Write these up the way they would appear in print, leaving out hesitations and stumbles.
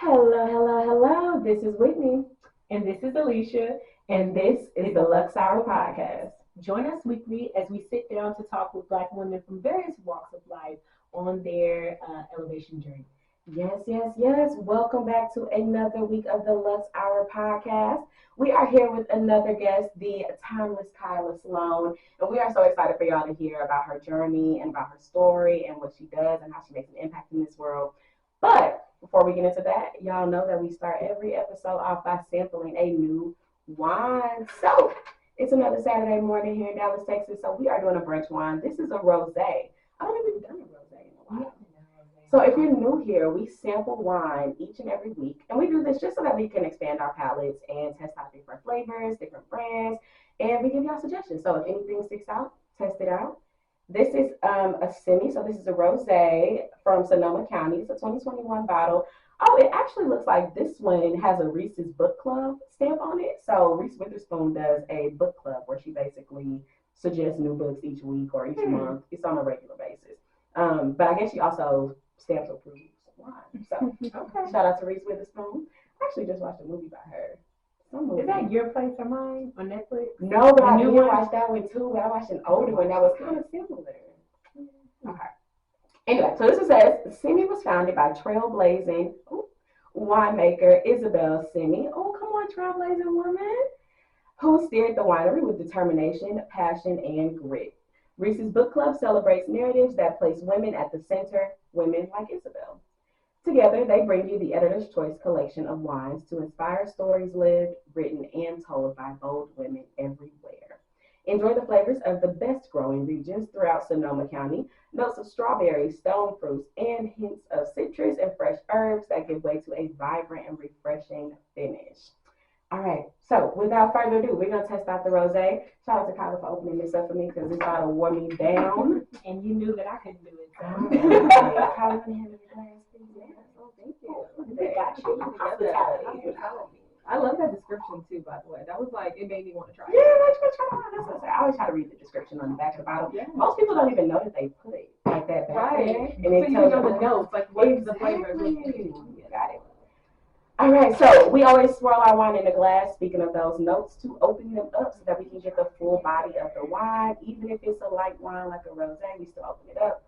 Hello, hello, hello. This is Whitney. And this is Alicia. And this is the Luxe Hour Podcast. Join us weekly as we sit down to talk with Black women from various walks of life on their elevation journey. Yes, yes, yes. Welcome back to another week of the Luxe Hour Podcast. We are here with another guest, the timeless Khaila Sloan. And we are so excited for y'all to hear about her journey and about her story and what she does and how she makes an impact in this world. But before we get into that, y'all know that we start every episode off by sampling a new wine. So it's another Saturday morning here in Dallas, Texas. So we are doing a brunch wine. This is a rosé. I don't think we've done a rosé in a while. So if you're new here, we sample wine each and every week. And we do this just so that we can expand our palates and test out different flavors, different brands, and we give y'all suggestions. So if anything sticks out, test it out. This is a semi, so this is a rosé from Sonoma County. It's a 2021 bottle. Oh, it actually looks like this one has a Reese's Book Club stamp on it. So Reese Witherspoon does a book club where she basically suggests new books each week or each month. It's on a regular basis. But I guess she also stamps approves wine. So okay. Shout out to Reese Witherspoon. I actually just watched a movie by her. Is that Your Place or Mine on Netflix? No, but I did watch that one too. But I watched an older one that was kind of similar. Okay. Anyway, so this says Simi was founded by trailblazing winemaker Isabel Simi. Oh, come on, trailblazing woman, who steered the winery with determination, passion, and grit. Reese's Book Club celebrates narratives that place women at the center, women like Isabel. Together, they bring you the Editor's Choice collection of wines to inspire stories lived, written, and told by bold women everywhere. Enjoy the flavors of the best growing regions throughout Sonoma County, notes of strawberries, stone fruits, and hints of citrus and fresh herbs that give way to a vibrant and refreshing finish. All right, so without further ado, we're going to test out the rosé. Shout out to Khaila for opening this up for me because this bottle wore me down. And you knew that I couldn't do it. Khaila, can you hand me your glass, please? Oh, thank you. We got you. Hospitality. I love that description too, by the way. That was like, it made me want to try it. Yeah, let's go try it. That's what I say. I always try to read the description on the back of the bottle. Yeah. Most people don't even know that they put it like that back there. And so you know the notes, like what is the flavor? Got it. All right, so we always swirl our wine in a glass, speaking of those notes, to open them up so that we can get the full body of the wine. Even if it's a light wine like a rosé, we still open it up.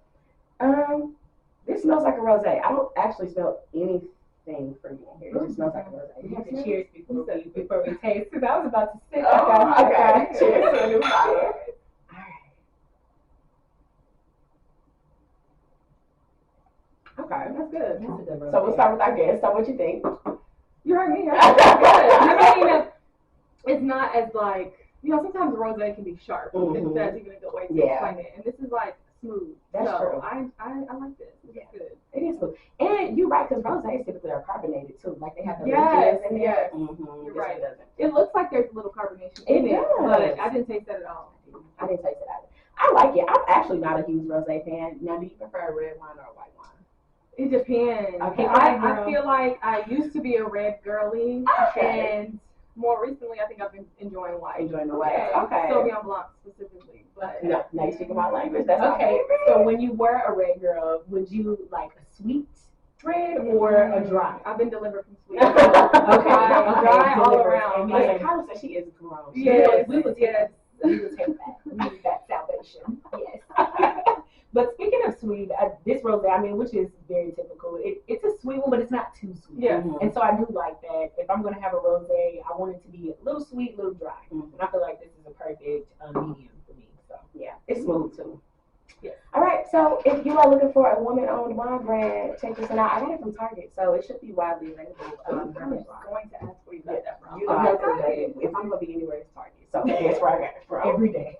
This smells like a rosé. I don't actually smell anything for you in here. It just smells like a rosé. We have to cheers before we taste, because I was about to sit. Okay. Cheers to a new bottle. All right. Okay, that's good. That's a good rosé. So we'll start with our guest. So what you think? You heard me. I mean, it's not as like, sometimes rosé can be sharp. If that's even a good way to explain it. And this is like smooth. That's true. I like this. It's good. It is smooth. And you're right, because rosés typically are carbonated too. Like they have the liquids in there. Yes. You're right. It looks like there's a little carbonation in it, but I didn't taste that at all. I didn't taste it either. I like it. I'm actually not a huge rosé fan. Now, do you prefer a red wine or a white wine? It depends. Okay. I feel like I used to be a red girly, and more recently, I think I've been enjoying white. Enjoying the white. Okay. Sauvignon Blanc specifically. But no, now you speaking my language. That's okay. So when you were a red girl, would you like a sweet red or a dry? I've been delivered from sweet. Okay. Dry all around. Like Khaila said, she is grown. Yes. We would take that. We would take that. We need that salvation. Yes. But speaking of sweet, this rosé, I mean, which is very typical. It's a sweet one, but it's not too sweet. Yeah. And so I do like that. If I'm gonna have a rosé, I want it to be a little sweet, a little dry. And I feel like this is a perfect medium for me. So yeah, it's smooth too. Yeah. All right. So if you are looking for a woman-owned wine brand, check this one out. I got it from Target, so it should be widely available. I was going to ask where you got that from. You know, if I'm gonna be anywhere, it's Target. So that's where I got it from. Every day.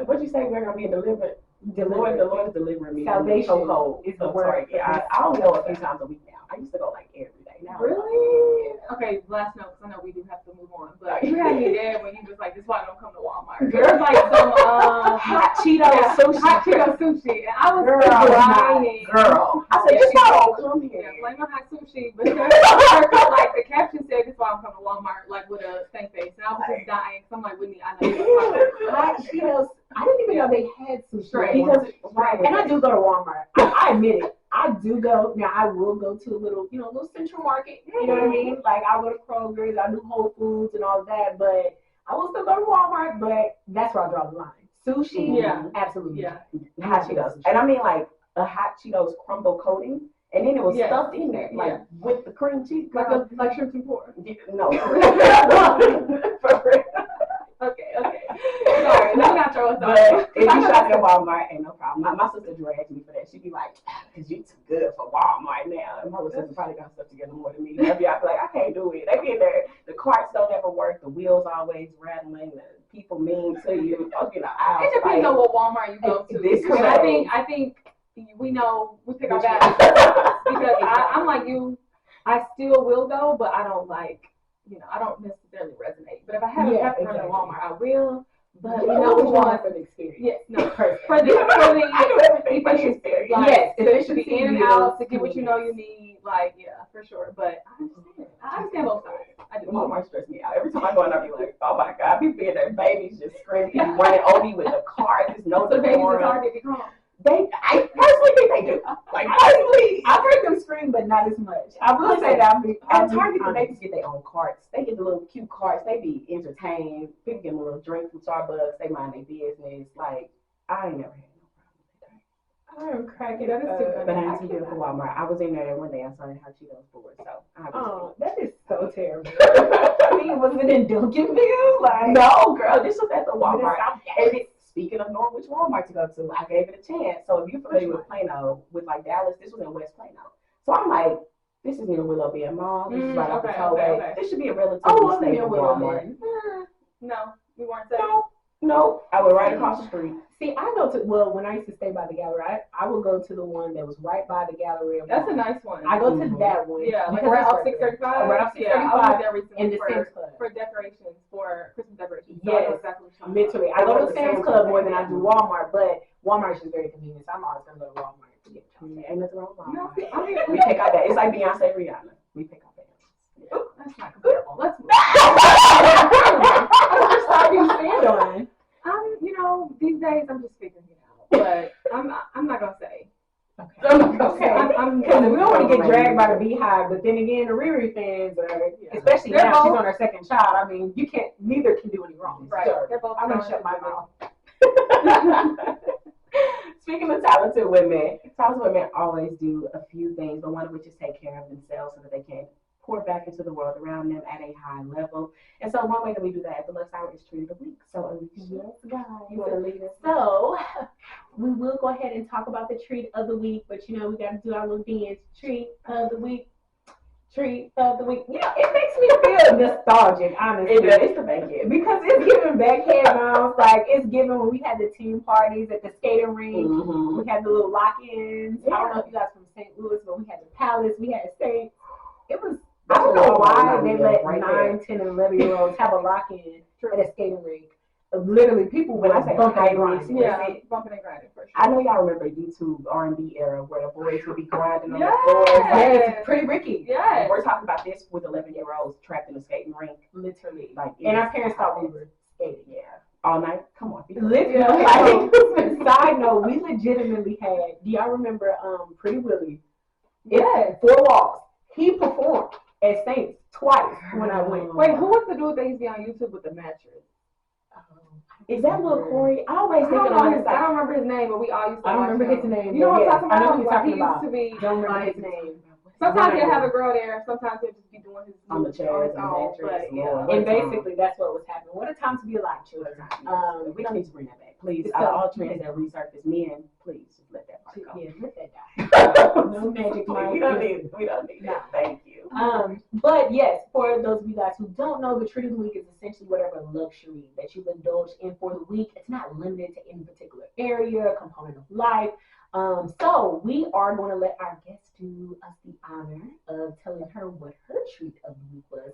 What'd you say? We're gonna be delivered. The Lord is delivering me. Salvation is the word. I only go a few times a week now. I used to go like every day. Now really? Okay, last note, because I know we do have to move on. But you had me there when you was like, "This is why I don't come to Walmart." There's like some hot Cheeto sushi. Hot Cheeto sushi, and I was crying. Girl, I said, "This why I don't come here." Yeah, blame on hot sushi, but like the caption said, "This is why I'm coming to Walmart," like with a stank face, and I was just dying. So I'm like, Whitney, I know you're hot Cheetos. I didn't even know they had sushi. Because and I do go to Walmart. I admit it. I do go myself. Now I will go to a little, little central market. You know what I mean? Like I go to Kroger's, I do Whole Foods and all that, but I will still go to Walmart. But that's where I draw the line. Sushi, absolutely. Yeah. Hot Cheetos, and I mean like a hot Cheetos crumble coating. And then it was stuffed in there, like with the cream cheese. Like shrimp and pork. No. Okay. Sorry, let me not throw us off. But if you shop at Walmart, ain't no problem. My sister dragged me for that. She'd be like, because you too good for Walmart now. And my little sister probably got stuff together more than me. They'll be like, I can't do it. They be in there. The carts don't ever work. The wheels always rattling. The people mean to you. It depends on what Walmart you go to. I think we know we pick our battles because I'm like you. I still will go, but I don't I don't necessarily resonate. But if I have a pepperoni at Walmart, I will. But which one for the experience? Yes, no, perfect. For the I do everything for the experience. Yes, to be in and out, to get what you know you need, for sure. But I understand both sides. I do. Walmart stress me out. Every time I go in, I be like, oh my God, people in there, babies just screaming, people running over me with the car. There's no so babies at Target be calm. I personally think they do. Like, personally, I've heard them scream, but not as much. I will say that at Target, the babies get their own carts. They get the little cute carts. They be entertained. People get a little drink from Starbucks. They mind their business. Like, I ain't never had no problem with that. I'm cracking. That is too funny. But I ain't too good for Walmart. I was in there one day. I saw Hot Cheetos board, so that is so terrible. I mean, was it in Duncanville? Like, no, girl, this was at the Walmart. Speaking of knowing which Walmart to go to, I gave it a chance. So if you're familiar with Plano, with like Dallas, this was in West Plano. So I'm like, this is near Willow Bend Mall. This is right off the tollway. Okay. This should be a relatively stable Walmart. No, we weren't safe. No, I went right across the street. See, I go to, when I used to stay by the gallery, I would go to the one that was right by the gallery. That's a nice one. I go to that one. Yeah, like right off 635. Right off 635. Yeah, I went there recently in the Sam's Club. For decorations, for Christmas decorations. Yes, literally. I go to the Sam's Club more than I do Walmart, but Walmart is just very convenient, so I'm always going to go to Walmart. Ain't nothing wrong with Walmart. We pick out that. It's like Beyonce Rihanna. We pick out that. That's not comparable. Let's move on. These days I'm just figuring it out, but I'm not gonna say. Okay. Because we don't want to get dragged by the Beehive, but then again, the Riri fans are, especially now she's on her second child. I mean, neither can do any wrong. Right. So They're both I'm gonna shut my mouth. Speaking of talented women always do a few things, but one of which is take care of themselves so that they can pour back into the world around them at a high level. And so one way that we do that at the Luxe Hour is Treat of the Week. So yes, guys. You want to lead us? So we will go ahead and talk about the treat of the week, but we got to do our little dance. Treat of the week. Treat of the week. It makes me feel nostalgic, honestly. It does. It's the back end. Because it's giving back head bounce. Like, it's giving when we had the team parties at the skating rink. Mm-hmm. We had the little lock-ins. Yeah. I don't know if you guys from St. Louis, but we had the Palace. We had St. It was, I don't know why they let 9, 10, and 11-year-olds have a lock-in at a skating rink. Literally, people when I say bumping and grinding. Bumping and grinding for sure. I know y'all remember YouTube R&B era where the boys would be grinding on the floor. Yes, Pretty Ricky. Yes. We're talking about this with 11-year-olds trapped in a skating rink. Literally. And our parents thought we were skating. Yeah. All night? Come on. Literally. Side note, we legitimately had, do y'all remember Pretty Willie? Yes. 4 Walls. He performed at Saints twice when I went. Wait, who was the dude that used to be on YouTube with the mattress? Is that little Corey? I always think I don't remember his name, but we all used to. I don't remember his name. You know what I'm talking about? I know who you're talking about. He used to be. Don't remember his name. Sometimes he'll have a girl there. Sometimes he'll just be doing his on the chairs and mattress. And basically, that's what was happening. What a time to be alive, children. We don't need to bring that back, please. All trends that resurface, men, please just let that part go. Yeah, let that die. No magic. We don't need that. Thank you. But yes, for those of you guys who don't know, the treat of the week is essentially whatever luxury that you've indulged in for the week. It's not limited to any particular area, component of life. So we are going to let our guest do us the honor of telling her what her treat of the week was.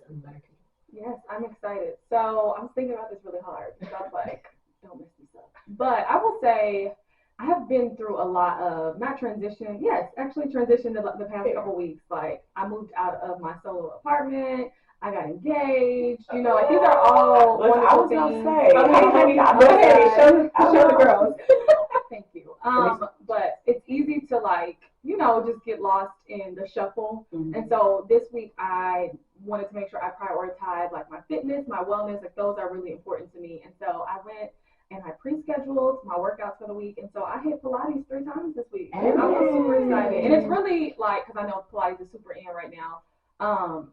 Yes, I'm excited. So I was thinking about this really hard. So I was like, don't mess this up. But I will say I have been through a lot of, transition the past couple weeks. Like, I moved out of my solo apartment. I got engaged. These are all wonderful things. I was going to say, okay, honey, go ahead. Show the girls. Thank you. But it's easy to just get lost in the shuffle. And so this week I wanted to make sure I prioritize like my fitness, my wellness, like those are really important to me. And so I went and I pre-scheduled my workouts for the week. And so I hit Pilates 3 times this week. And I was super excited. And it's really like, because I know Pilates is super in right now.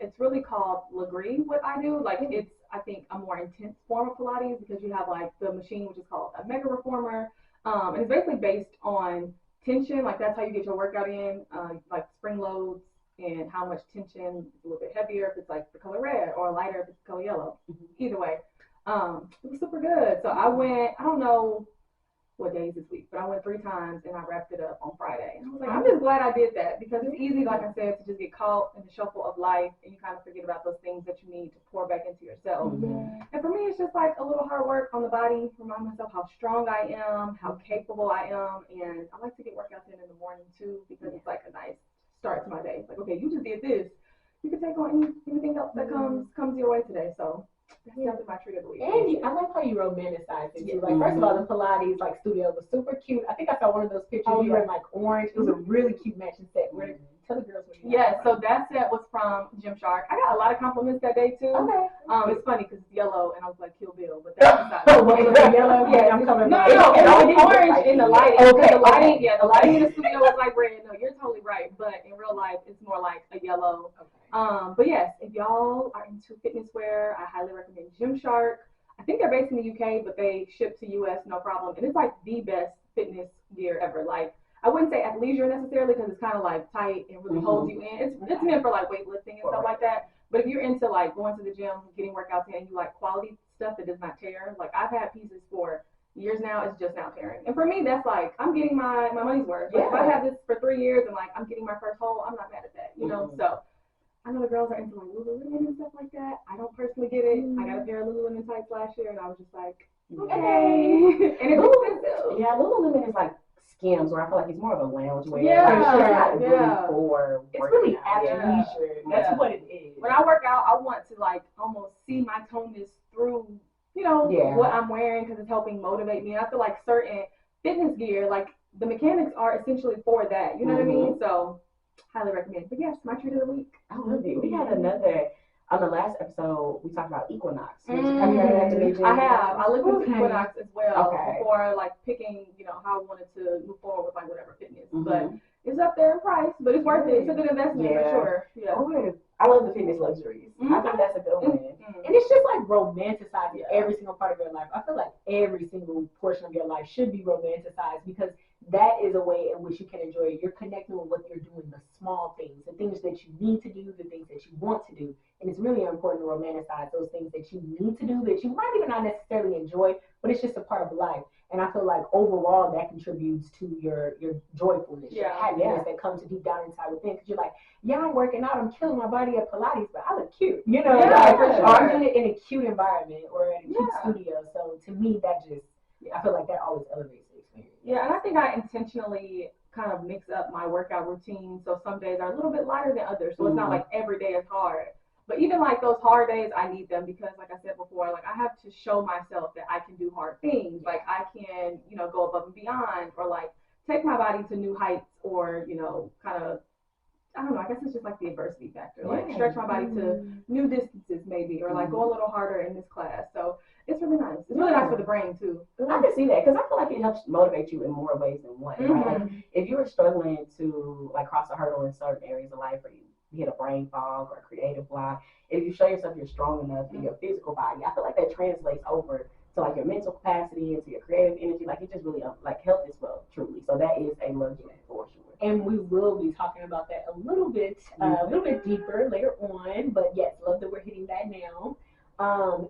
It's really called Legree, what I do. Like it's, I think, a more intense form of Pilates because you have like the machine, which is called a mega reformer. And it's basically based on tension. Like that's how you get your workout in, like spring loads and how much tension is a little bit heavier if it's like the color red or lighter if it's the color yellow. Either way. It was super good. So I went, I don't know what days this week, but I went 3 times and I wrapped it up on Friday. And I was like, I'm just glad I did that because it's easy, like I said, to just get caught in the shuffle of life and you kind of forget about those things that you need to pour back into yourself. And for me, it's just like a little hard work on the body, remind myself how strong I am, how capable I am. And I like to get workouts in the morning too because it's like a nice start to my day. It's like, okay, you just did this. You can take on anything else that comes your way today. So that's definitely my treat of the week. And I like how you romanticize it too. Like first of all, the Pilates like studio was super cute. I think I saw one of those pictures. You were in like orange. It was a really cute matching set. Tell the girls what you Yeah, so that set was from Gymshark. I got a lot of compliments that day too. Okay. It's funny because it's yellow and I was like Kill Bill, but that's not. Yellow. Yeah, I'm coming. No, it's orange in the lighting. Okay. The lighting, the lighting in the studio was like red. No, you're totally right. But in real life, it's more like a yellow. But yes, if y'all are into fitness wear, I highly recommend Gymshark. I think they're based in the UK, but they ship to US no problem. And it's like the best fitness gear ever. Like I wouldn't say athleisure necessarily because it's kind of like tight and really holds you in. It's meant for like weightlifting and stuff like that. But if you're into like going to the gym, getting workouts in, and you like quality stuff that does not tear, like I've had pieces for years now, it's just now tearing. And for me, that's like I'm getting my money's worth. Like if I have this for 3 years and like I'm getting my first hole, I'm not mad at that, you know. So I know the girls are into like Lululemon and stuff like that. I don't personally get it. I got a pair of Lululemon tights last year, and I was just like, okay. And it's expensive. Yeah, Lululemon is like Skims, where I feel like it's more of a lounge wear. It's really athleisure. That's what it is. When I work out, I want to like almost see my tonus through, what I'm wearing because it's helping motivate me. And I feel like certain fitness gear, like the mechanics are essentially for that. You know what I mean? So highly recommend. But yes, my treat of the week. I love it. We had another. On the last episode, we talked about Equinox. Have you heard of that? I have. I looked into Equinox as well before, like picking, how I wanted to move forward with like whatever fitness. But it's up there in price, but it's worth it. It's a good investment for sure. Yeah. I love the fitness luxuries. I think that's a good one. And it's just like romanticizing every single part of your life. I feel like every single portion of your life should be romanticized because that is a way in which you can enjoy it. You're connecting with what you're doing, the small things, the things that you need to do, the things that you want to do. And it's really important to romanticize those things that you need to do that you might even not necessarily enjoy, but it's just a part of life. And I feel like overall that contributes to your joyfulness, your happiness that comes deep down inside within. Because you're like, I'm working out, I'm killing my body at Pilates, but I look cute, or I'm doing it in a cute environment or in a cute studio. So to me, that just, I feel like that always elevates the experience. Yeah, and I think I intentionally kind of mix up my workout routine. So some days are a little bit lighter than others. So it's not like every day is hard. But even like those hard days, I need them because, like I said before, like I have to show myself that I can do hard things. Like I can, go above and beyond, or like take my body to new heights, or kind of, I don't know. I guess it's just like the adversity factor. Like stretch my body to new distances, maybe, or like go a little harder in this class. So it's really nice. It's really nice for the brain too. I can see that because I feel like it helps motivate you in more ways than one. Right? Like, if you were struggling to like cross a hurdle in certain areas of life, or you hit a brain fog or a creative block, if you show yourself you're strong enough in your physical body, I feel like that translates over to like your mental capacity and to your creative energy. Like it just really like health is well, truly. So that is a luxury for sure. And we will be talking about that a little bit deeper later on. But yes, love that we're hitting that now.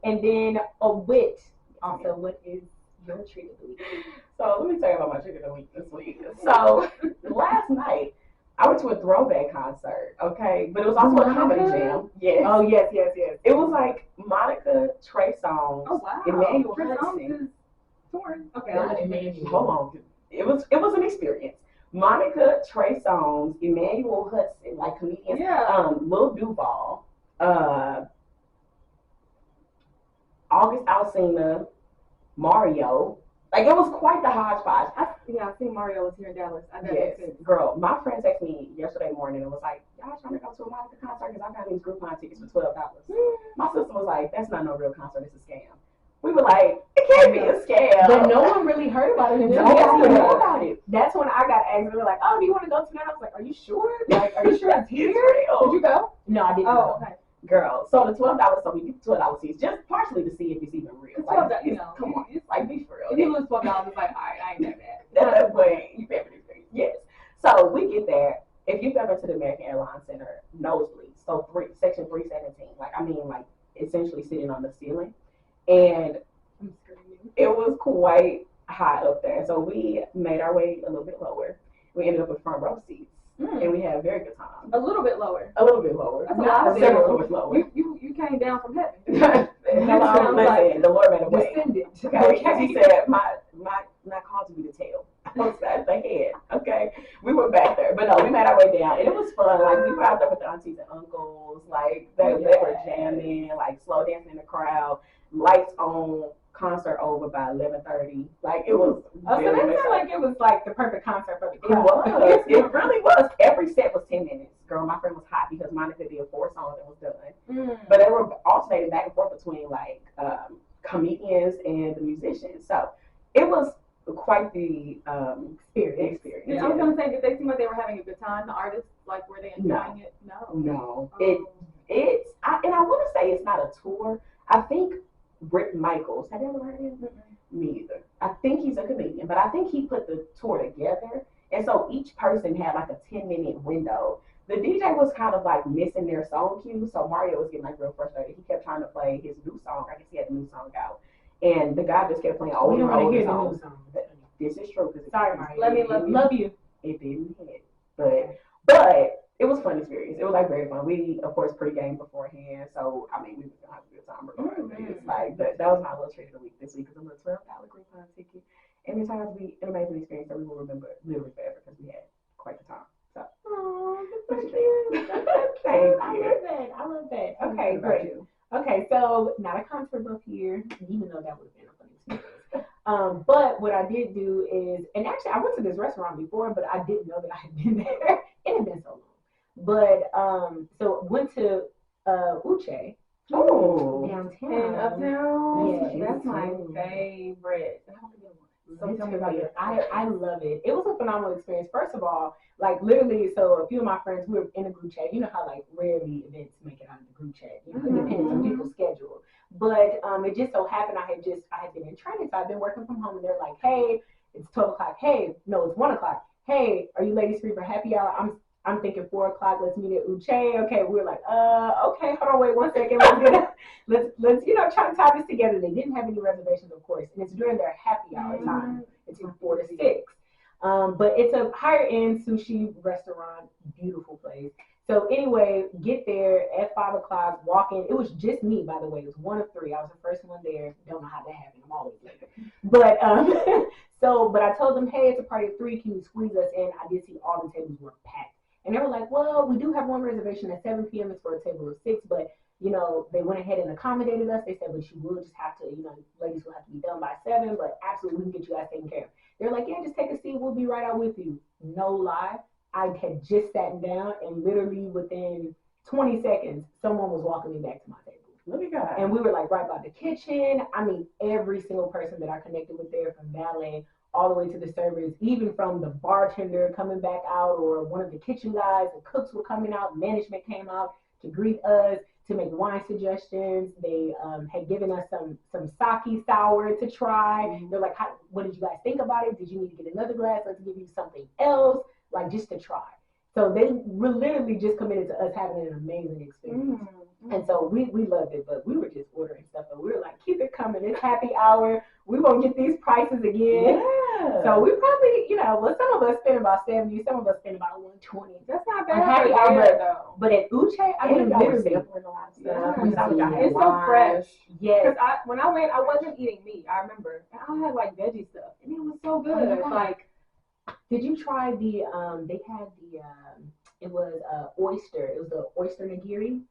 And then wit. Also, what is your treat of the week? So let me tell you about my treat of the week this week. So last night, I went to a throwback concert, okay? But it was also a comedy jam. Yes. Oh, yes. It was like Monica, Trey Songz, Emmanuel Hudson. Okay, Emmanuel. Hold on. It was an experience. Monica, Trey Songz, Emmanuel Hudson, like comedians. Yeah. Lil Duval, August Alsina, Mario, Like, it was quite the hodgepodge. I seen Mario was here in Dallas. Yes, girl. My friend texted me yesterday morning and was like, y'all trying to go to a Monica concert because I got these Groupon tickets for $12. My sister was like, that's not no real concert, it's a scam. We were like, it can't be a scam. But no one really heard about it until nobody knew about it. That's when I got asked. They were like, oh, do you want to go tonight? I was like, are you sure? Like, are you sure it's here? Did you go? No, I didn't Oh, go. okay. Girl, so the $12, so we get $12 seats just partially to see if it's even real. Like, come on, it's like, be for real. If you lose $12, it's like, all right, I ain't that bad. That's the point. You pay for these things. Yes. So we get there. If you've ever to the American Airlines Center, nosebleed. So section 317. Like essentially sitting on the ceiling, and it was quite high up there. So we made our way a little bit lower. We ended up with front row seats. And we had a very good time. A little bit lower. A little bit lower. That's a lot. Several floors lower. You came down from heaven. Listen, the Lord made a way. Okay. He said, my not causing you to tell. I was at the head. Okay. We went back there. But no, we made our way down. And it was fun. Like, we were out there with the aunties and uncles. Like, they were jamming, like, slow dancing in the crowd, lights on, concert over by 11:30. Like, it was. Oh, so that sounded like it was like the perfect concert for the crowd. It was. It really was. Every set was 10 minutes. Girl, my friend was hot because Monica did 4 songs and was done. But they were alternating back and forth between, like, comedians and the musicians. So it was quite the experience. Yeah, I was gonna say, did they seem like they were having a good time? The artists, like, were they enjoying it? No. I want to say it's not a tour. I think Britt Michaels, have you ever heard of him? Me either. I think he's a comedian, but I think he put the tour together, and so each person had like a 10-minute window. The DJ was kind of like missing their song cue, so Mario was getting like real frustrated. He kept trying to play his new song. I guess he had the new song out. And the guy just kept playing older songs. This is true. Sorry, Mario. Let me love you. It didn't hit. But it was a fun experience. It was like very fun. We, of course, pre-game beforehand. So, I mean, we were going to have a good time regardless. Like, that was my little treat of the week this week. Because I'm a $12 Groupon ticket. And it turned out to be an amazing experience that we will remember literally forever because we had quite the time. So. Oh, that's so cute. I love that. Okay, great. Okay, so not a concert book here, even though that would have been a fun experience. But what I did do is, and actually I went to this restaurant before, but I didn't know that I had been there. It had been so long. But so went to Uche. Oh, downtown. And uptown. Yeah, that's my favorite. So tell me about it. I love it. It was a phenomenal experience. First of all, like literally, so a few of my friends, we were in a group chat. You know how like rarely events make it out of the group chat. You know, it depends on people's schedule. But it just so happened I had been in training, so I've been working from home, and they're like, hey, it's 12 o'clock. Hey, no, it's 1 o'clock. Hey, are you ladies free for happy hour? I'm thinking 4 o'clock. Let's meet at Uche. Okay, we're like, okay, hold on, wait 1 second. Let's try to tie this together. They didn't have any reservations, of course, and it's during their happy hour time. It's from 4 to 6. But it's a higher end sushi restaurant, beautiful place. So anyway, get there at 5 o'clock, walk in. It was just me, by the way. It was 1 of 3. I was the first one there. Don't know how that happened. I'm always late. But but I told them, hey, it's a party of 3. Can you squeeze us in? I did see all the tables were packed. And they were like, well, we do have one reservation at 7 p.m. It's for a table of 6, but they went ahead and accommodated us. They said, but you will just have to, ladies will have to be done by 7, but absolutely we can get you guys taken care of. They're like, yeah, just take a seat. We'll be right out with you. No lie. I had just sat down, and literally within 20 seconds, someone was walking me back to my table. Look at God. And we were like right by the kitchen. I mean, every single person that I connected with there, from valet all the way to the servers, even from the bartender coming back out, or one of the kitchen guys, the cooks were coming out, management came out to greet us, to make wine suggestions. They had given us some sake sour to try. They're like, what did you guys think about it? Did you need to get another glass? Let's give you something else, like just to try. So they were literally just committed to us having an amazing experience. And so we loved it, but we were just ordering stuff, and we were like, keep it coming. It's happy hour. We won't get these prices again. Yeah. So we probably, some of us spend about 70, some of us spend about 120. That's not bad. Happy hour though. But at Uche, I mean, literally, it's so fresh. Yes. Because when I went, I wasn't eating meat. I remember, and I had like veggie stuff, and it was so good. Like, did you try the? They had the. It was oyster. It was the oyster nigiri.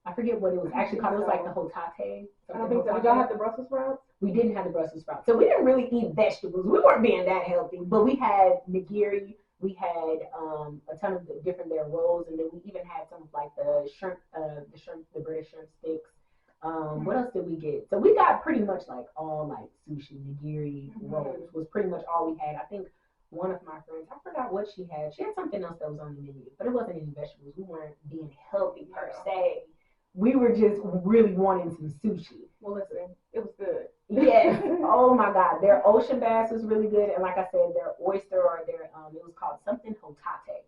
I forget what it was actually called. It was like the hotate. I don't think so. Did y'all have the Brussels sprouts? We didn't have the Brussels sprouts. So we didn't really eat vegetables. We weren't being that healthy, but we had nigiri. We had a ton of different their rolls, and then we even had some of like the breaded shrimp sticks. What else did we get? So we got pretty much like all like sushi, nigiri, rolls was pretty much all we had. I think one of my friends, I forgot what she had. She had something else that was on the menu, but it wasn't any vegetables. We weren't being healthy per se. We were just really wanting some sushi. Well, listen, it was good. Yes. Oh my God. Their ocean bass was really good. And like I said, their oyster or their, it was called something hotate.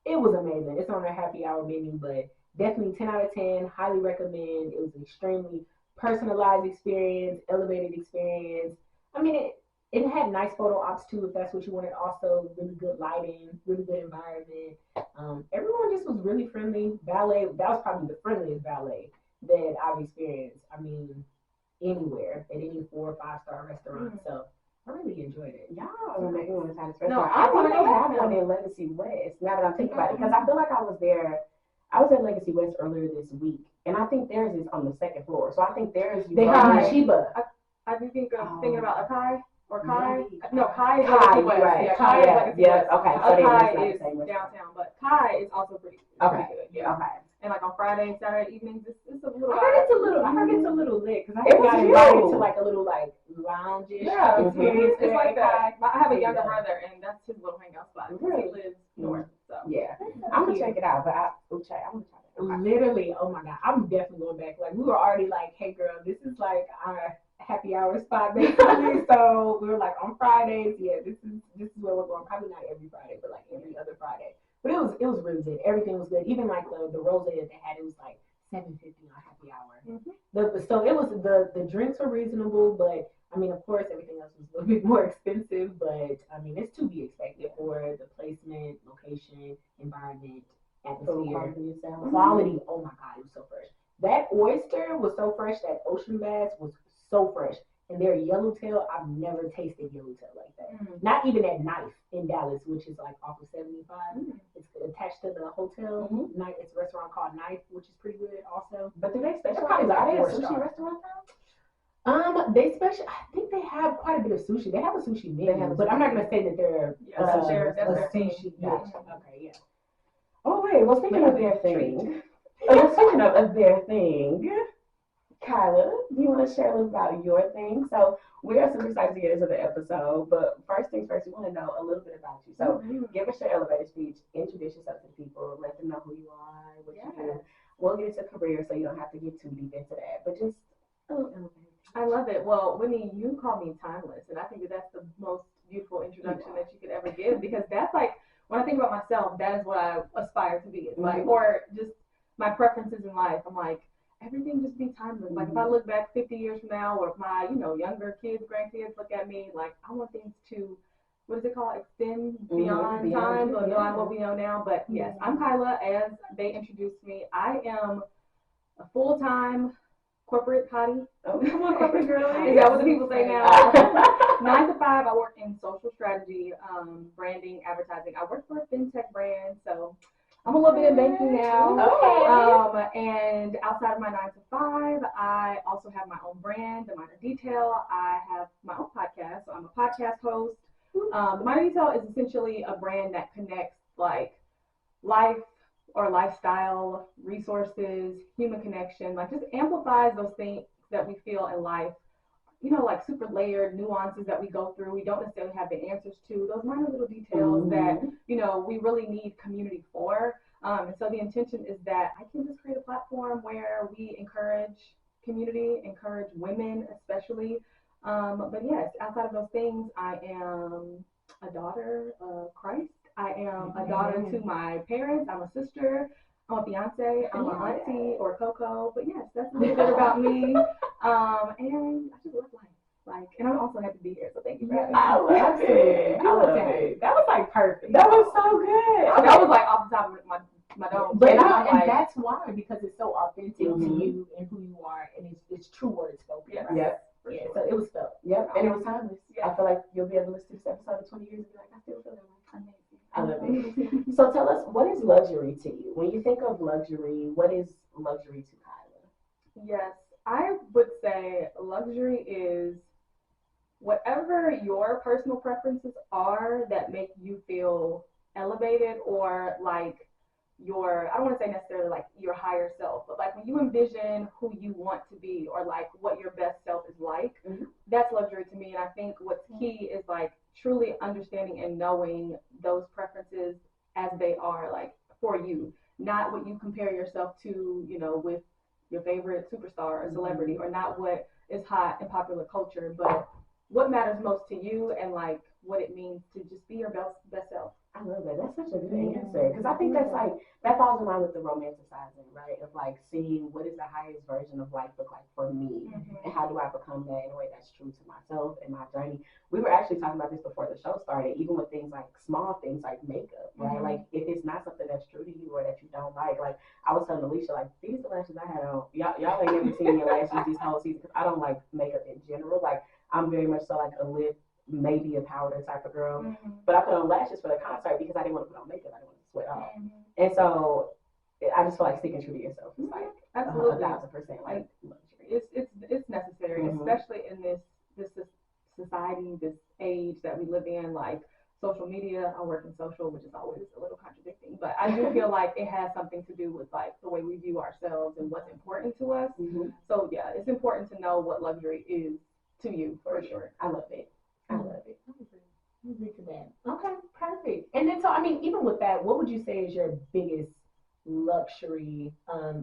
It was amazing. It's on their happy hour menu, but definitely 10 out of 10. Highly recommend. It was an extremely personalized experience, elevated experience. I mean, it had nice photo ops too, if that's what you wanted. Also, really good lighting, really good environment. Everyone just was really friendly. Valet, that was probably the friendliest valet that I've experienced. I mean, anywhere at any 4 or 5 star restaurant. So I really enjoyed it. Y'all are making me want to try this restaurant. No, I think they have one in Legacy West. Now that I'm thinking about it, because I feel like I was there. I was at Legacy West earlier this week, and I think theirs is on the 2nd floor. So I think theirs. They have Sheba. I do think of thinking about Akai. Or Kai? Maybe. No, Kai is Kai, Legacy West. right. Yeah, Kai is Legacy West. Okay. So Akai is the downtown, but Kai is also pretty Okay. good. Yeah. Okay. And like on Friday and Saturday evenings, it's a little. I heard it's a little lit because I It was got invited cute. to like a little like lounge-ish Yeah, experience. it's like that. I have a younger Yeah. brother, and that's his little hangout spot. Really? He lives north, so. Yeah. I'm gonna check it out, but I'm gonna try it. Okay. Literally, oh my God, I'm definitely going back. Like we were already like, hey girl, this is like our happy hour spot basically. So we were like on Fridays, yeah, this is where we're going. Probably not every Friday, but like every other Friday. But it was really good. Everything was good. Even like the rosé that they had, it was like $7.50 on happy hour. So it was the drinks were reasonable, but I mean, of course, everything else was a little bit more expensive. But I mean, it's to be expected for the placement, location, environment, atmosphere, quality. Oh my God, it was so fresh. That oyster was so fresh. That ocean bass was so fresh. And their yellowtail, I've never tasted yellowtail like that. Not even at Knife in Dallas, which is like off of 75. It's attached to the hotel. It's a restaurant called Knife, which is pretty good also. But do they specialize? Probably Are they a 4-star. sushi restaurant now? I think they have quite a bit of sushi. They have a sushi menu, but I'm not gonna say that they're that's a their sushi. thing. Gotcha. Okay, yeah. Oh wait, well speaking of their thing, speaking of their thing, Khaila, do you want to share a little about your thing? So we are super excited to get into the episode, but first things first, we want to know a little bit about you. So give us your elevator speech, introduce yourself to the people, let them know who you are, what you do. We'll get into career, so you don't have to get too deep into that, but just a little elevator. I love it. Well, Whitney, you call me timeless, and I think that that's the most beautiful introduction that you could ever give, because that's like, when I think about myself, that is what I aspire to be. It's like, or just my preferences in life. I'm like, everything just be timeless. Like if I look back 50 years from now, or if my, younger kids, grandkids look at me, like I want things to, what is it called? Extend beyond time, or beyond what we know now. But yes, I'm Khaila. As they introduced me, I am a full-time corporate hottie. Oh, come on, corporate girl. Is that what the people say now? 9 to 5, I work in social strategy, branding, advertising. I work for a fintech brand, so I'm a little bit in banking now. Okay. And outside of my 9 to 5, I also have my own brand, The Minor Detail. I have my own podcast, so I'm a podcast host. The Minor Detail is essentially a brand that connects like life or lifestyle, resources, human connection, like just amplifies those things that we feel in life, like super layered nuances that we go through. We don't necessarily have the answers to those minor little details that, we really need community for. And so the intention is that I can just create a platform where we encourage community, encourage women especially. But yes, outside of those things, I am a daughter of Christ. I am a daughter to my parents. I'm a sister. I'm a fiance. I'm a auntie or Coco. But yes, that's a little bit about me. And I just love life. And I'm also happy to be here. So thank you for having me. I love it. I love it. That was like perfect. That was so good. That was like off the top of my dome. But and that's why, because it's so authentic to you and who you are, and it's true words spoken. Yes. Right? Yep. Yeah. So it was felt. Yep. And it was timeless. Yeah. I feel like you'll be able to listen to this episode in 20 years and be like, I still feel that way. Amazing. I love it. So tell us, what is luxury to you? When you think of luxury, what is luxury to Khaila? Yes, I would say luxury is whatever your personal preferences are that make you feel elevated or like your, I don't want to say necessarily like your higher self, but like when you envision who you want to be or like what your best self is like, that's luxury to me. And I think what's key is like truly understanding and knowing those preferences as they are, like for you, not what you compare yourself to, you know, with your favorite superstar or celebrity, or not what is hot in popular culture, but what matters most to you and like what it means to just be your best self. I love that. That's such a good answer, because I think that's like, that falls in line with the romanticizing, right? Of like seeing what is the highest version of life look like for me, and how do I become that in a way that's true to myself and my journey. We were actually talking about this before the show started, even with things like small things like makeup, right? Like if it's not something that's true to you or that you don't like I was telling Alicia, like these are the lashes I had on. Y'all ain't never seen your lashes this whole season, because I don't like makeup in general. Like I'm very much so like a lip, maybe a powder type of girl, but I put on lashes for the concert because I didn't want to put on makeup. I didn't want to sweat off, and so I just feel like sticking true to yourself is like absolutely 1,000% like luxury. It's necessary, especially in this society, this age that we live in. Like social media, I work in social, which is always a little contradicting, but I do feel like it has something to do with like the way we view ourselves and what's important to us. So yeah, it's important to know what luxury is to you for sure. I love it. I love it. I agree to that. Okay, perfect. And then, so I mean, even with that, what would you say is your biggest luxury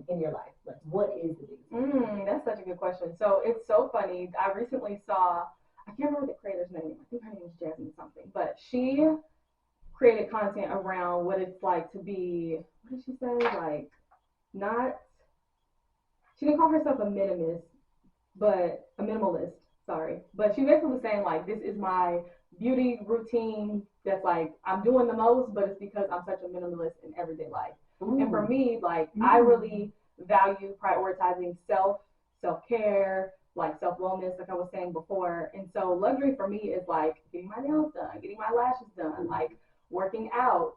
in your life? Like, what is the biggest? That's such a good question. So it's so funny. I recently saw, I can't remember the creator's name. I think her name is Jasmine something, but she created content around what it's like to be, what did she say? Like, not, she didn't call herself a minimalist, but a minimalist. Sorry, but she basically was saying like, this is my beauty routine that's like I'm doing the most, but it's because I'm such a minimalist in everyday life. And for me, like I really value prioritizing self-care, like self-wellness, like I was saying before. And so luxury for me is like getting my nails done, getting my lashes done, like working out,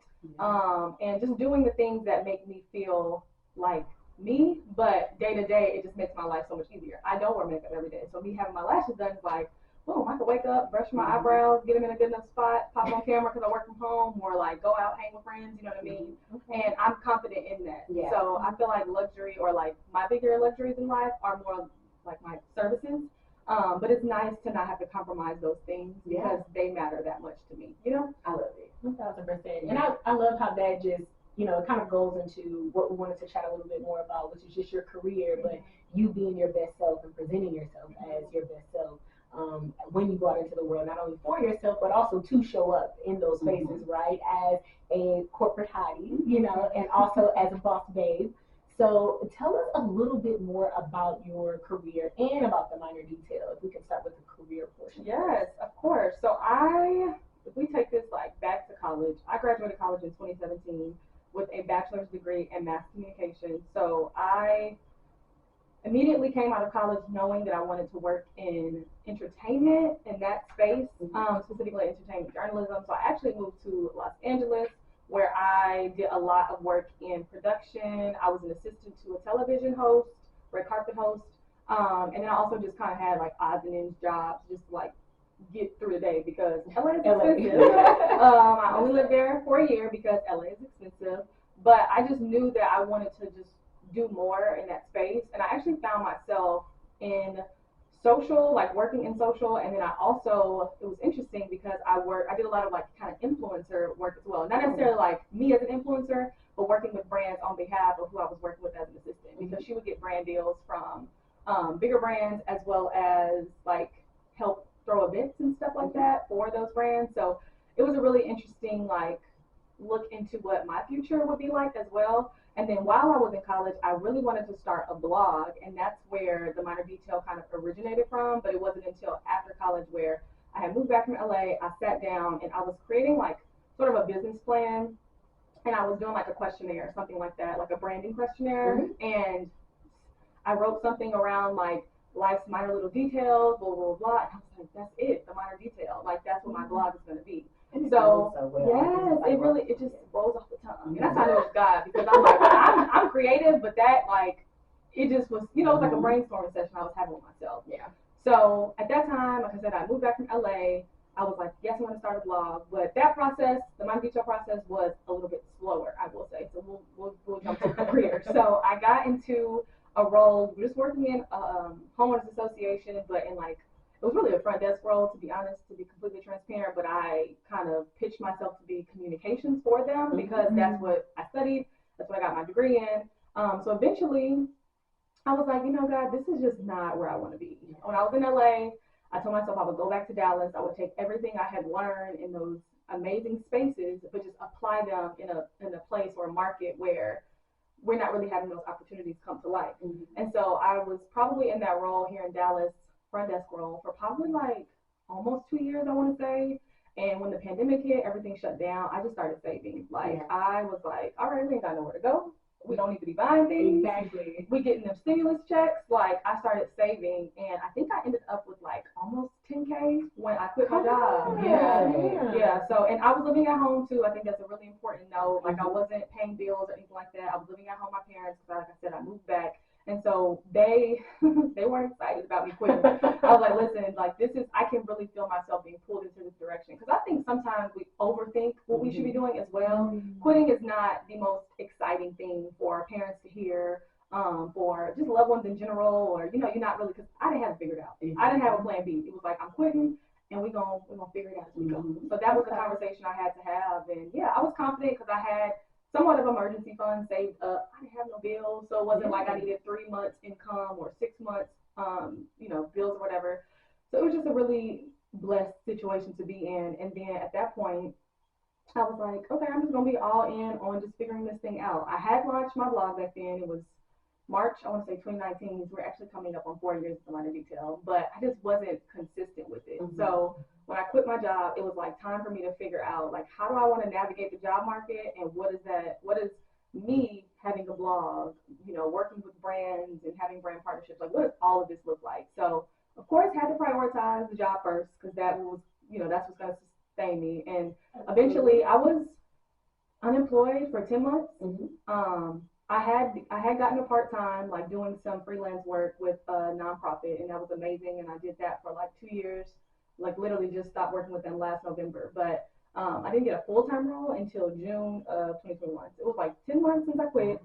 and just doing the things that make me feel like me, but day to day, it just makes my life so much easier. I don't wear makeup every day, so me having my lashes done is like, boom, I can wake up, brush my eyebrows, get them in a good enough spot, pop on camera because I work from home, or like go out, hang with friends, you know what I mean? And I'm confident in that. So I feel like luxury, or like my bigger luxuries in life are more like my services, but it's nice to not have to compromise those things because they matter that much to me, you know? I love it, 1,000%. And I love how that just, you know, it kind of goes into what we wanted to chat a little bit more about, which is just your career, but you being your best self and presenting yourself as your best self when you go out into the world, not only for yourself, but also to show up in those spaces, right, as a corporate hottie, you know, and also as a boss babe. So tell us a little bit more about your career and about the minor detail, if we can start with the career portion. Yes, of course. So if we take this like back to college, I graduated college in 2017 with a bachelor's degree in mass communication. So I immediately came out of college knowing that I wanted to work in entertainment, in that space, specifically entertainment journalism. So I actually moved to Los Angeles, where I did a lot of work in production. I was an assistant to a television host, red carpet host, and then I also just kind of had like odds and ends jobs, just to, like get through the day because LA is expensive. I only lived there for a year because LA is expensive, but I just knew that I wanted to just do more in that space, and I actually found myself in social, like working in social, and then I also, it was interesting because I did a lot of like kind of influencer work as well, not necessarily like me as an influencer, but working with brands on behalf of who I was working with as an assistant, because she would get brand deals from bigger brands as well as like help throw events and stuff like that for those brands. So it was a really interesting like look into what my future would be like as well. And then while I was in college, I really wanted to start a blog, and that's where the minor detail kind of originated from. But it wasn't until after college where I had moved back from LA, I sat down and I was creating like sort of a business plan, and I was doing like a questionnaire, something like that, like a branding questionnaire. And I wrote something around like life's minor little details, blah, blah, blah. And I was like, that's it, the minor detail. Like, that's what my blog is going to be. So yes, it just rolls off the tongue. And that's how I know it's God, because I'm like, I'm creative, but that like, it just was, you know, it was like a brainstorming session I was having with myself. Yeah. So at that time, like I said, I moved back from LA. I was like, yes, I'm going to start a blog. But that process, the Miami Beach process, was a little bit slower, I will say. So we'll jump to the career. So I got into a role just working in homeowners association, but in like, it was really a front desk role, to be honest, to be completely transparent. But I kind of pitched myself to be communications for them, because that's what I studied. That's what I got my degree in. So eventually, I was like, you know, God, this is just not where I want to be. When I was in LA, I told myself I would go back to Dallas. I would take everything I had learned in those amazing spaces, but just apply them in a place or a market where we're not really having those opportunities come to life. And so I was probably in that role here in Dallas, front desk role, for probably like almost 2 years, I want to say. And when the pandemic hit, everything shut down. I just started saving. I was like, all right, we ain't got nowhere to go. We don't need to be buying things. Exactly. We getting them stimulus checks. Like, I started saving, and I think I ended up with like almost 10K when I quit my job. Yeah. So, and I was living at home too. I think that's a really important note. Like, I wasn't paying bills or anything like that. I was living at home with my parents, because, like I said, I moved back. And so they weren't excited about me quitting. I was like, listen, like, I can really feel myself being pulled into this direction. Because I think sometimes we overthink what we should be doing as well. Quitting is not the most exciting thing for our parents to hear, for just loved ones in general, or, you know, you're not really, because I didn't have it figured out. I didn't have a plan B. It was like, I'm quitting, and we're gonna figure it out as we go. So that was the conversation I had to have. And yeah, I was confident, because I had somewhat of emergency funds saved up. I didn't have no bills, so it wasn't like I needed 3 months income or 6 months, you know, bills or whatever. So it was just a really blessed situation to be in. And then at that point, I was like, okay, I'm just gonna be all in on just figuring this thing out. I had launched my blog back then. It was March, I want to say 2019. We're actually coming up on 4 years in a lot of detail, but I just wasn't consistent with it. So when I quit my job, it was like time for me to figure out, like, how do I want to navigate the job market, and what is me having a blog, you know, working with brands and having brand partnerships, like, what does all of this look like? So of course, had to prioritize the job first, because that was, you know, that's what's going to sustain me. And eventually I was unemployed for 10 months. I had gotten a part-time, like, doing some freelance work with a nonprofit, and that was amazing. And I did that for like 2 years, like, literally just stopped working with them last November. But I didn't get a full-time role until June of 2021. So it was like 10 months since I quit.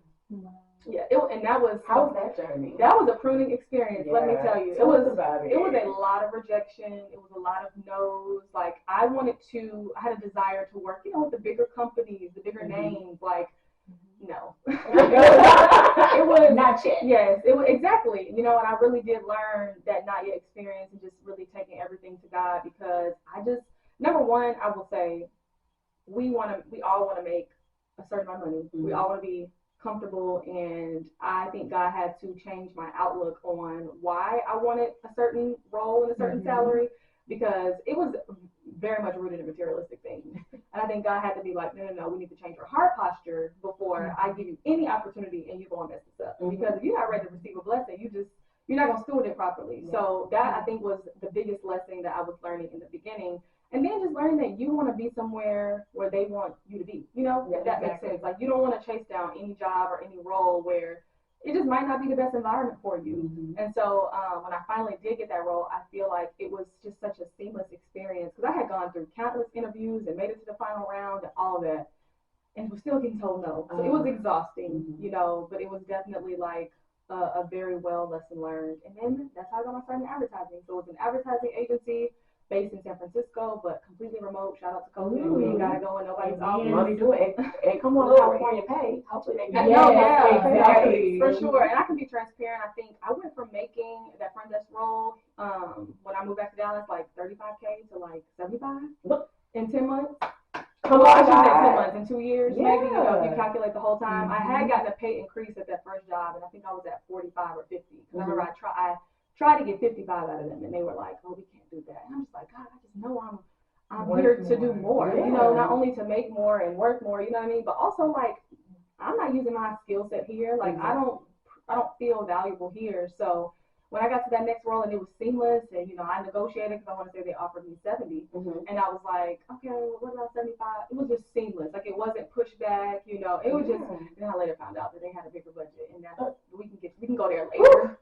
Yeah, and that was, how was that journey? That was a pruning experience. Let me tell you, it was a lot of rejection. It was a lot of no's. Like, I had a desire to work, you know, with the bigger companies, the bigger names. Like, no, it was not yet. Yes, it was exactly. You know, and I really did learn that not yet experience, and just really taking everything to God, because I just, number one, I will say, we all want to make a certain amount of money. We all want to be comfortable, and I think God had to change my outlook on why I wanted a certain role and a certain salary, because it was very much rooted in materialistic things. And I think God had to be like, no, we need to change your heart posture before I give you any opportunity and you go and mess this up. Because if you're not ready to receive a blessing, you're not going to steward it properly. So that, I think, was the biggest lesson that I was learning in the beginning. And then just learning that you want to be somewhere where they want you to be, you know, if that makes sense. Like, you don't want to chase down any job or any role where it just might not be the best environment for you. And so when I finally did get that role, I feel like it was just such a seamless experience, because I had gone through countless interviews and made it to the final round and all of that, and was still getting told no. So it was exhausting, you know, but it was definitely like a very well lesson learned. And then that's how I got my start in advertising. So it was an advertising agency based in San Francisco, but completely remote. Shout out to COVID. We ain't gotta go in nobody's office. Money do it. And come on, California pay. Hopefully they pay. Exactly. For sure. And I can be transparent. I think I went from making that front desk role when I moved back to Dallas, like 35K to like 75 in 10 months. Come on, 10 months, in 2 years, maybe, you know, if you calculate the whole time. I had gotten a pay increase at that first job, and I think I was at 45 or 50. Because I remember I tried to get 55 out of them, and they were like, oh, we can't do that. And I'm just like, God, I just know I'm here to do more, you know, not only to make more and work more, you know what I mean, but also, like, I'm not using my skill set here. Like, I don't feel valuable here. So when I got to that next role and it was seamless, and I negotiated because I want to say they offered me 70, and I was like, okay, well, what about 75? It was just seamless, like it wasn't pushback, it was just. And then I later found out that they had a bigger budget, and that we can go there later.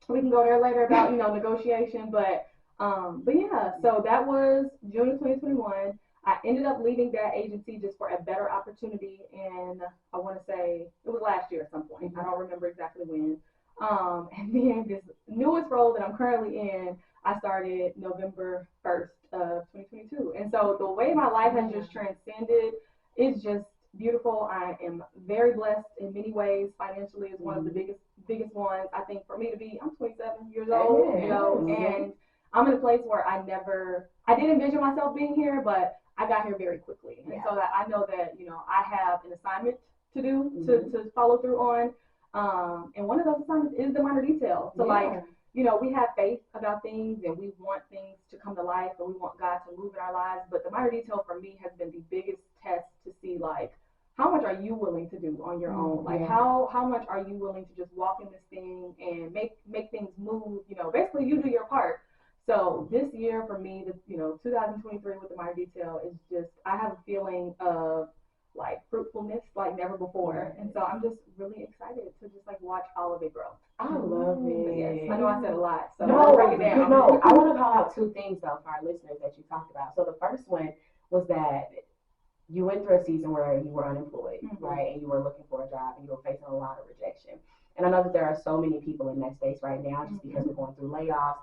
We can go there later about negotiation, but yeah. So that was June of 2021. I ended up leaving that agency just for a better opportunity, and I want to say it was last year at some point. I don't remember exactly when. And then this newest role that I'm currently in, I started November 1st of 2022. And so the way my life has just transcended is just beautiful. I am very blessed in many ways. Financially is one of the biggest ones. I think for me to be, I'm 27 years old, and I'm in a place where I did envision myself being here, but I got here very quickly. And so that I know that, I have an assignment to do to follow through on. And one of those assignments is the minor detail. So we have faith about things and we want things to come to life and we want God to move in our lives. But the minor detail for me has been the biggest test to see how much are you willing to do on your own? How much are you willing to just walk in this thing and make things move? Basically you do your part. So this year for me, 2023 with the minor detail is just, I have a feeling of fruitfulness like never before. And so I'm just really excited to just watch all of it grow. I love it. Yes, I know I said a lot, so no, break it down. I want to call out two things though for our listeners that you talked about. So the first one was that you went through a season where you were unemployed, right? And you were looking for a job and you were facing a lot of rejection. And I know that there are so many people in that space right now just because we're going through layoffs.